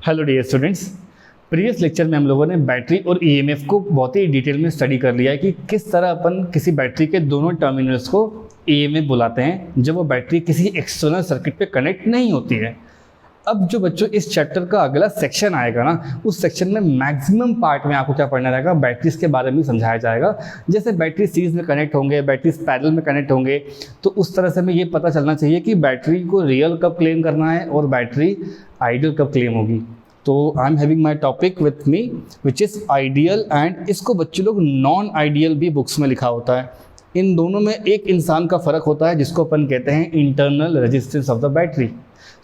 Hello dear students, previous lecture में हम लोगों ने बैटरी और ईएमएफ को बहुत ही डिटेल में स्टडी कर लिया है कि किस तरह अपन किसी बैटरी के दोनों टर्मिनल्स को ईएमएफ बुलाते हैं जब वो बैटरी किसी एक्सटर्नल सर्किट पे कनेक्ट नहीं होती है। अब जो बच्चों इस चैप्टर का अगला सेक्शन आएगा ना, उस सेक्शन में मैक्सिमम पार्ट में आपको क्या पढ़ना रहेगा, बैटरीज के बारे में समझाया जाएगा। जैसे बैटरी सीरीज में कनेक्ट होंगे, बैटरीज पैरेलल में कनेक्ट होंगे, तो उस तरह से हमें ये पता चलना चाहिए कि बैटरी को रियल कब क्लेम करना है और बैटरी आइडियल कब क्लेम होगी। तो I am having my topic with me which is ideal, and इसको बच्चे लोग नॉन आइडियल भी बुक्स में लिखा होता है। इन दोनों में एक इंसान का फ़र्क होता है जिसको अपन कहते हैं internal resistance of the battery.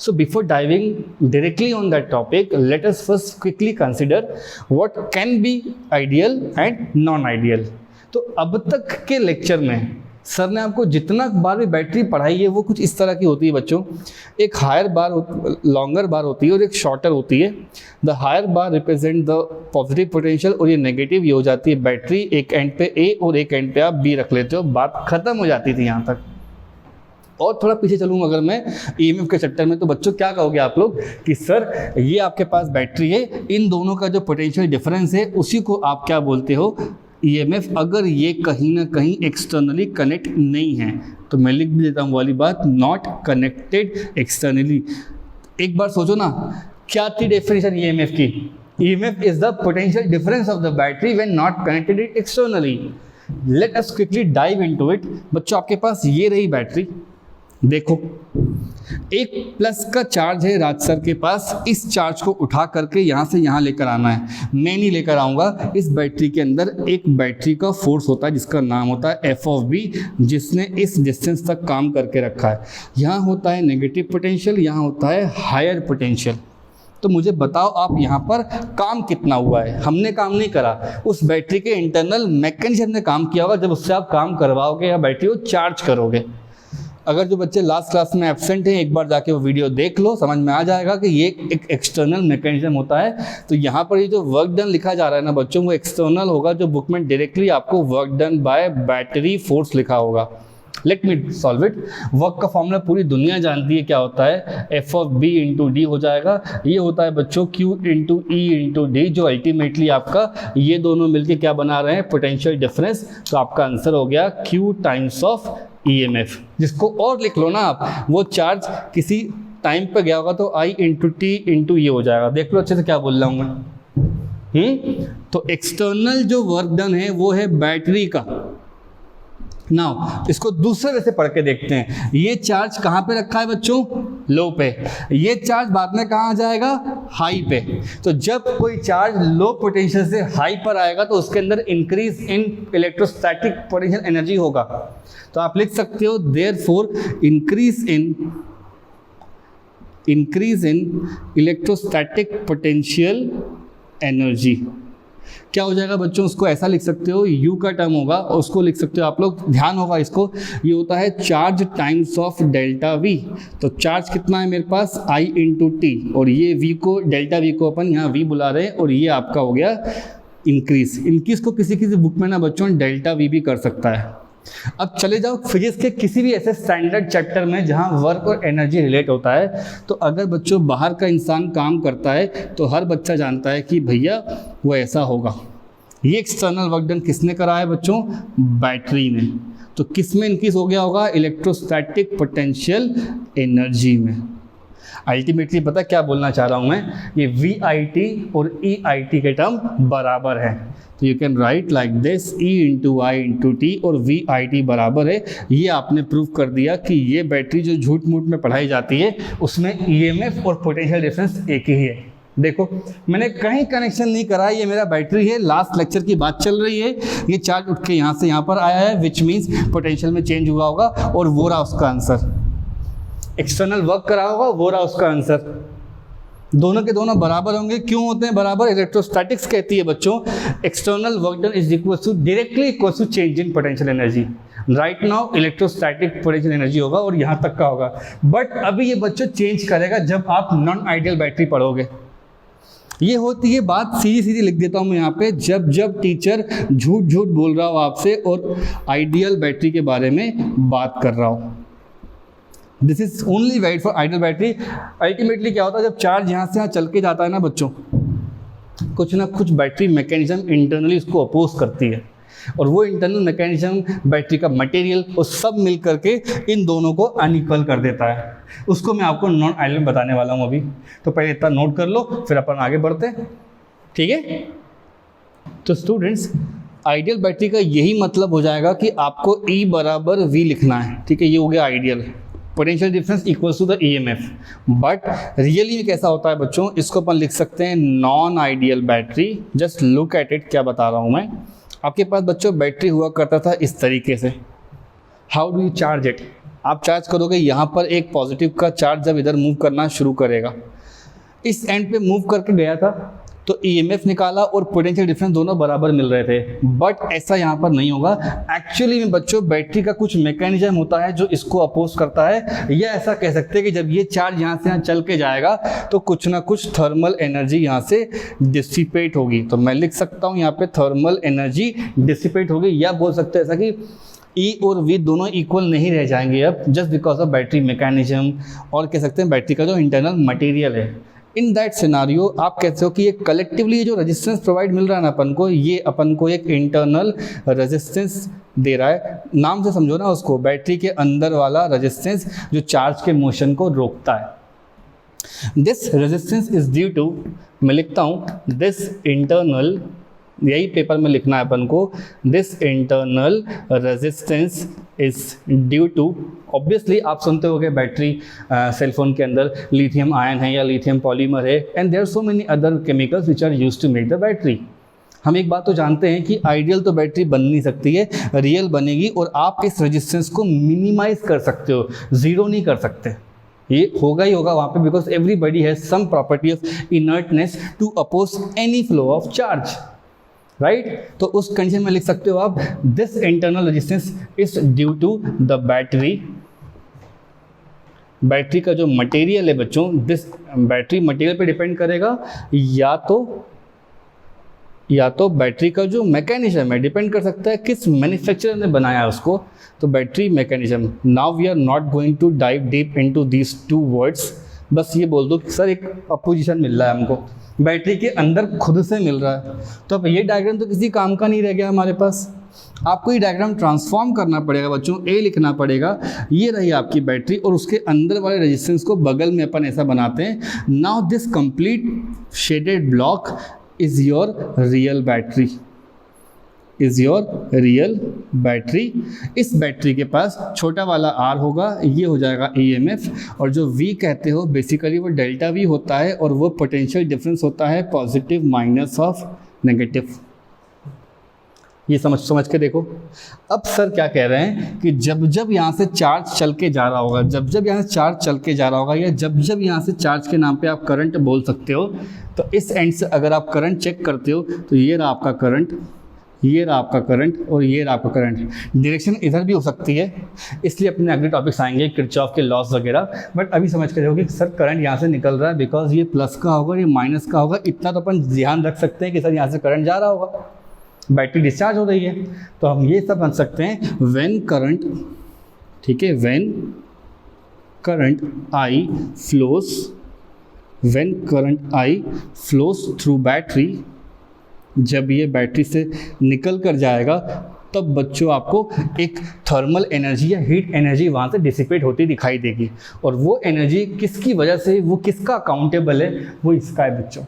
So before diving directly on that topic, let us first quickly consider what can be ideal and non-ideal. तो अब तक के लेक्चर में सर ने आपको जितना बार भी बैटरी पढ़ाई है वो कुछ इस तरह की होती है बच्चों। एक हायर बार, लॉन्गर बार होती है और एक शॉर्टर होती है। The higher bar represent the positive potential और ये नेगेटिव ये हो जाती है बैटरी। एक एंड पे ए और एक एंड पे आप बी रख लेते हो, बात खत्म हो जाती थी यहाँ तक। और थोड़ा पीछे चलूँ अगर मैं ईएमएफ के चैप्टर में, तो बच्चों क्या कहोगे आप लोग कि सर ये आपके पास बैटरी है, इन दोनों का जो पोटेंशियल डिफरेंस है उसी को आप क्या बोलते हो, ईएमएफ। अगर ये कहीं ना कहीं एक्सटर्नली कनेक्ट नहीं है तो मैं लिख भी देता हूँ वाली बात, नॉट कनेक्टेड एक्सटर्नली। एक बार सोचो ना, क्या थी डेफिनेशन ईएमएफ की? EMF is the potential difference of the battery when not connected externally. Let us quickly dive into it. बच्चों आपके पास ये रही बैटरी, देखो एक प्लस का चार्ज है राज सर के पास। इस चार्ज को उठा करके यहाँ से यहाँ लेकर आना है, मैं नहीं लेकर आऊँगा। इस बैटरी के अंदर एक बैटरी का फोर्स होता है जिसका नाम होता है एफ ऑफ बी, जिसने इस डिस्टेंस तक काम करके रखा है। यहाँ होता है नेगेटिव पोटेंशियल, यहाँ होता है हायर पोटेंशियल। तो मुझे बताओ आप यहाँ पर काम कितना हुआ है? हमने काम नहीं करा, उस बैटरी के इंटरनल मैकेनिज्म ने काम किया होगा जब उससे आप काम करवाओगे या बैटरी को चार्ज करोगे। अगर जो बच्चे लास्ट क्लास में एब्सेंट हैं, एक बार जाके वो वीडियो देख लो, समझ में आ जाएगा कि ये एक एक्सटर्नल मैकेनिज्म होता है। तो यहाँ पर ये जो वर्क डन लिखा जा रहा है ना बच्चों, वो एक्सटर्नल होगा, जो बुक में डायरेक्टली आपको work done by battery force लिखा होगा। Let me solve it. Work का फॉर्मूला पूरी दुनिया जानती है क्या होता है, F of B into D हो जाएगा। ये होता है बच्चों Q into E into D, जो अल्टीमेटली आपका ये दोनों मिलके क्या बना रहे हैं, पोटेंशियल डिफरेंस। तो आपका आंसर हो गया क्यू टाइम्स ऑफ ईएमएफ। जिसको और लिख लो ना आप, वो चार्ज किसी टाइम पे गया होगा तो आई इंटू टी इंटू ये हो जाएगा। देख लो अच्छे से क्या बोल रहा हूँ मैं। तो एक्सटर्नल जो वर्क डन है वो है बैटरी का। नाउ इसको दूसरे वे से पढ़ के देखते हैं। ये चार्ज कहाँ पे रखा है बच्चों, लो पे। ये चार्ज बाद में कहाँ आ जाएगा, हाई पे। तो जब कोई चार्ज लो पोटेंशियल से हाई पर आएगा तो उसके अंदर increase in electrostatic potential energy होगा। तो आप लिख सकते हो therefore increase in electrostatic potential energy. क्या हो जाएगा बच्चों, उसको ऐसा लिख सकते हो, यू का टर्म होगा, उसको लिख सकते हो आप लोग, ध्यान होगा इसको। ये होता है charge times of delta we. तो चार्ज कितना है मेरे पास, आई इंटू टी, और ये वी को, डेल्टा वी को अपन यहाँ वी बुला रहे हैं, और ये आपका हो गया इंक्रीज। इंक्रीज को किसी किसी बुक में ना बच्चों डेल्टा वी भी कर सकता है। अब चले जाओ फिजिक्स के किसी भी ऐसे स्टैंडर्ड चैप्टर में जहां वर्क और एनर्जी रिलेट होता है। तो अगर बच्चों बाहर का इंसान काम करता है तो हर बच्चा जानता है कि भैया वो ऐसा होगा। ये एक्सटर्नल वर्क डन किसने करा है बच्चों, बैटरी ने। तो किस में इंक्रीज हो गया होगा, इलेक्ट्रोस्टैटिक पोटेंशियल एनर्जी में। अल्टीमेटली पता क्या बोलना चाह रहा हूँ मैं, ये वी आई टी और ई आई टी के टर्म बराबर है। तो you can write like this, E into I into T, और वी आई टी बराबर है। ये आपने प्रूव कर दिया कि ये बैटरी जो झूठ मूठ में पढ़ाई जाती है उसमें ईएमएफ और पोटेंशियल डिफरेंस एक ही है। देखो मैंने कहीं कनेक्शन नहीं करा, ये मेरा बैटरी है, लास्ट लेक्चर की बात चल रही है, ये चार्ज उठ के यहाँ से यहाँ पर आया है, विच मीन्स पोटेंशियल में चेंज हुआ होगा, और वो रहा उसका आंसर। एक्सटर्नल वर्क करा होगा, वो रहा उसका आंसर। दोनों के दोनों बराबर होंगे। क्यों होते हैं बराबर, इलेक्ट्रोस्टैटिक्स कहती है बच्चों external work done is equal to directly equal to change in potential energy. Right now electrostatic potential energy होगा और यहाँ तक का होगा, बट अभी ये बच्चों चेंज करेगा जब आप नॉन आइडियल बैटरी पढ़ोगे। ये होती है बात, सीधी सीधी लिख देता हूँ मैं यहाँ पे, जब टीचर झूठ झूठ बोल रहा हो आपसे और आइडियल बैटरी के बारे में बात कर रहा हो। This is only valid for ideal battery. Ultimately क्या होता है, जब चार्ज यहाँ से यहाँ चल के जाता है ना बच्चों, कुछ ना कुछ बैटरी मैकेनिज्म इंटरनली उसको अपोज करती है, और वो इंटरनल मैकेनिज्म, बैटरी का मटेरियल, वो सब मिल करके इन दोनों को अनइक्वल कर देता है। उसको मैं आपको नॉन आइडियल बताने वाला हूँ अभी। तो पहले इतना नोट कर लो, फिर अपन आगे बढ़ते हैं, ठीक है। तो स्टूडेंट्स, आइडियल बैटरी का यही मतलब हो जाएगा कि आपको E बराबर V लिखना है, ठीक है। ये हो गया ideal, potential difference equals to the EMF। But really में कैसा होता है बच्चों, इसको अपन लिख सकते हैं non ideal battery. Just look at it, क्या बता रहा हूँ मैं। आपके पास बच्चों बैटरी हुआ करता था इस तरीके से। How do you charge it? आप चार्ज करोगे, यहाँ पर एक पॉजिटिव का चार्ज जब इधर मूव करना शुरू करेगा, इस एंड पे मूव करके गया था, तो EMF निकाला और पोटेंशियल डिफरेंस दोनों बराबर मिल रहे थे। बट ऐसा यहाँ पर नहीं होगा। एक्चुअली में बच्चों बैटरी का कुछ मैकेनिज्म होता है जो इसको अपोज करता है, या ऐसा कह सकते हैं कि जब ये चार्ज यहाँ से यहाँ चल के जाएगा तो कुछ ना कुछ थर्मल एनर्जी यहाँ से डिसिपेट होगी। तो मैं लिख सकता हूँ यहाँ पे थर्मल एनर्जी डिसिपेट होगी, या बोल सकते हैं ऐसा कि E और V दोनों इक्वल नहीं रह जाएंगे अब, just because of battery mechanism, और कह सकते हैं बैटरी का जो इंटरनल मटेरियल है। इन दैट सिनारियो आप कहते हो कि ये कलेक्टिवली जो रेजिस्टेंस प्रोवाइड मिल रहा है ना अपन को, ये अपन को एक इंटरनल रेजिस्टेंस दे रहा है। नाम से समझो ना उसको, बैटरी के अंदर वाला रेजिस्टेंस जो चार्ज के मोशन को रोकता है। This resistance is due to, मैं लिखता हूँ दिस इंटरनल, यही पेपर में लिखना है अपन को, this internal resistance is due to, obviously आप सुनते होंगे बैटरी सेलफोन के अंदर लिथियम आयन है या लिथियम पॉलीमर है, and there are so many other chemicals which are used to make the battery. हम एक बात तो जानते हैं कि आइडियल तो बैटरी बन नहीं सकती है, रियल बनेगी, और आप इस रेजिस्टेंस को मिनिमाइज कर सकते हो, ज़ीरो नहीं कर सकते। ये होगा ही होगा वहाँ पे, because everybody has some property of inertness to oppose any flow of charge, right. तो उस कंडीशन में लिख सकते हो आप this internal resistance is due to the battery. Battery का जो मटेरियल है बच्चों, दिस बैटरी मटेरियल पे डिपेंड करेगा, या तो बैटरी का जो मैकेनिज्म है डिपेंड कर सकता है किस मैन्युफैक्चरर ने बनाया है उसको। तो battery mechanism, now we are not going to dive deep into these two words. बस ये बोल दो कि सर एक अपोजिशन मिल रहा है हमको, बैटरी के अंदर खुद से मिल रहा है, तो अब ये डायग्राम तो किसी काम का नहीं रह गया हमारे पास। आपको ये डायग्राम ट्रांसफॉर्म करना पड़ेगा बच्चों, ए लिखना पड़ेगा, ये रही आपकी बैटरी, और उसके अंदर वाले रेजिस्टेंस को बगल में अपन ऐसा बनाते हैं। Now this complete shaded block is your real battery, is your real battery. इस बैटरी के पास छोटा वाला R होगा, ये हो जाएगा EMF, और जो V कहते हो बेसिकली वो डेल्टा V होता है, और वो पोटेंशियल डिफरेंस होता है पॉजिटिव माइनस ऑफ नेगेटिव। ये समझ के देखो। अब सर क्या कह रहे हैं कि जब जब यहाँ से चार्ज चल के जा रहा होगा, जब जब यहाँ से चार्ज चल के जा रहा होगा, या जब जब यहाँ से चार्ज के नाम पे आप करंट बोल सकते हो, तो इस एंड से अगर आप करंट चेक करते हो तो ये रहा आपका करंट, ये रहा आपका करंट, और ये रहा आपका करंट। डायरेक्शन इधर भी हो सकती है, इसलिए अपने अगले टॉपिक्स आएंगे किरचॉफ के लॉस वगैरह। बट अभी समझ कर देखो कि सर करंट यहाँ से निकल रहा है, बिकॉज ये प्लस का होगा, ये माइनस का होगा, इतना तो अपन ध्यान रख सकते हैं कि सर यहाँ से करंट जा रहा होगा, बैटरी डिस्चार्ज हो रही है। तो हम ये सब समझ सकते हैं व्हेन करंट, ठीक है, when current I flows, when current I flows through battery, जब ये बैटरी से निकल कर जाएगा तब बच्चों आपको एक थर्मल एनर्जी या हीट एनर्जी वहाँ से डिसिपेट होती दिखाई देगी, और वो एनर्जी किसकी वजह से, वो किसका अकाउंटेबल है, वो इसका है बच्चों।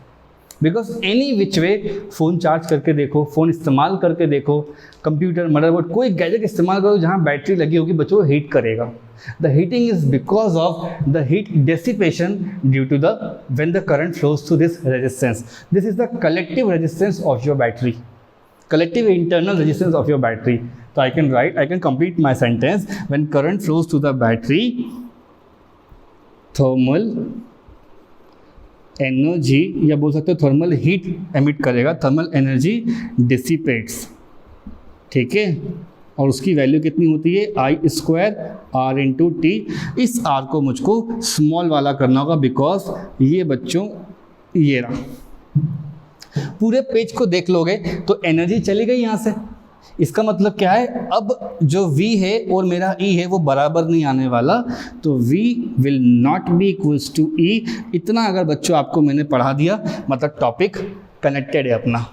Because any which way, phone charge करके देखो, फ़ोन इस्तेमाल करके देखो, कंप्यूटर, मदरबोर्ड, कोई गैजेट इस्तेमाल करो जहाँ बैटरी लगी होगी बच्चों, वो हीट करेगा। The heating is because of the heat dissipation due to the when the current flows through this resistance. This is the collective resistance of your battery, collective internal resistance of your battery. So I can complete my sentence. When current flows to the battery, thermal energy, या बोल सकते हो thermal heat emit करेगा, thermal energy dissipates, ठीक है। और उसकी value कितनी होती है, I² R इंटू टी। इस R को मुझको स्मॉल वाला करना होगा, बिकॉज ये बच्चों ये रहा। पूरे पेज को देख लोगे तो एनर्जी चली गई यहाँ से, इसका मतलब क्या है, अब जो V है और मेरा E है वो बराबर नहीं आने वाला, तो V will not be equals to E। इतना अगर बच्चों आपको मैंने पढ़ा दिया, मतलब टॉपिक कनेक्टेड है अपना,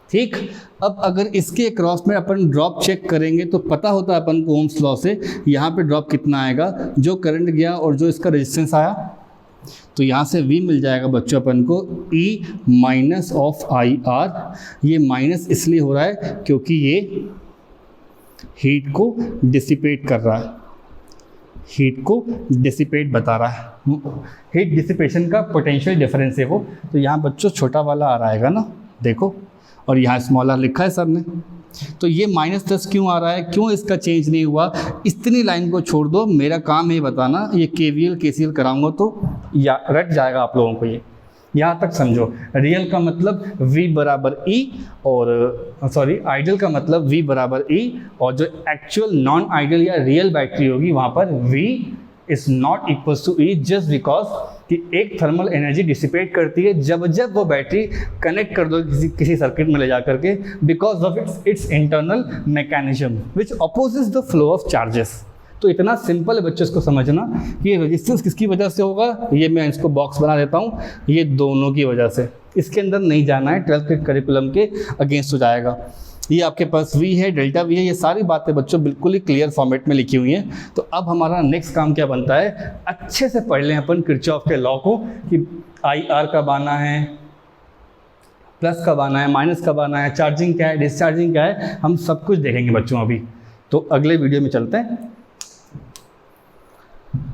ठीक। अब अगर इसके क्रॉस में अपन ड्रॉप चेक करेंगे तो पता होता है अपन को ओम्स लॉ से, यहाँ पे ड्रॉप कितना आएगा, जो करंट गया और जो इसका रेजिस्टेंस आया, तो यहाँ से V मिल जाएगा बच्चों अपन को E माइनस ऑफ IR। ये माइनस इसलिए हो रहा है क्योंकि ये हीट को डिसिपेट कर रहा है, हीट को डिसिपेट बता रहा है, हीट डिसिपेशन का पोटेंशियल डिफरेंस है वो। तो यहाँ बच्चों छोटा वाला आ रहा है ना, देखो, और यहाँ स्मॉल आर लिखा है सर ने। तो ये -10 क्यों आ रहा है, क्यों इसका चेंज नहीं हुआ, इतनी लाइन को छोड़ दो, मेरा काम है बताना। ये KVL KCL कराऊंगा तो या रट जाएगा आप लोगों को, ये यहाँ तक समझो। रियल का मतलब V बराबर E, और सॉरी आइडियल का मतलब V बराबर E, और जो एक्चुअल नॉन आइडियल या रियल बैटरी होगी वहाँ पर V is not equals to E, just because कि एक थर्मल एनर्जी डिसिपेट करती है जब वो बैटरी कनेक्ट कर दो किसी सर्किट में ले जा करके, because of its internal mechanism which opposes the flow of charges. तो इतना सिंपल है बच्चों इसको समझना कि ये रेजिस्टेंस किसकी वजह से होगा, ये मैं इसको बॉक्स बना देता हूँ, ये दोनों की वजह से। इसके अंदर नहीं जाना है, 12th के करिकुलम के अगेंस्ट हो जाएगा। ये आपके पास V है, डेल्टा V है, ये सारी बातें बच्चों बिल्कुल ही क्लियर फॉर्मेट में लिखी हुई हैं। तो अब हमारा नेक्स्ट काम क्या बनता है, अच्छे से पढ़ लें अपन किरचॉफ के लॉ को कि IR कब आना है, प्लस कब आना है, माइनस कब आना है, चार्जिंग क्या है, डिस्चार्जिंग क्या है, हम सब कुछ देखेंगे बच्चों अभी। तो अगले वीडियो में चलते हैं।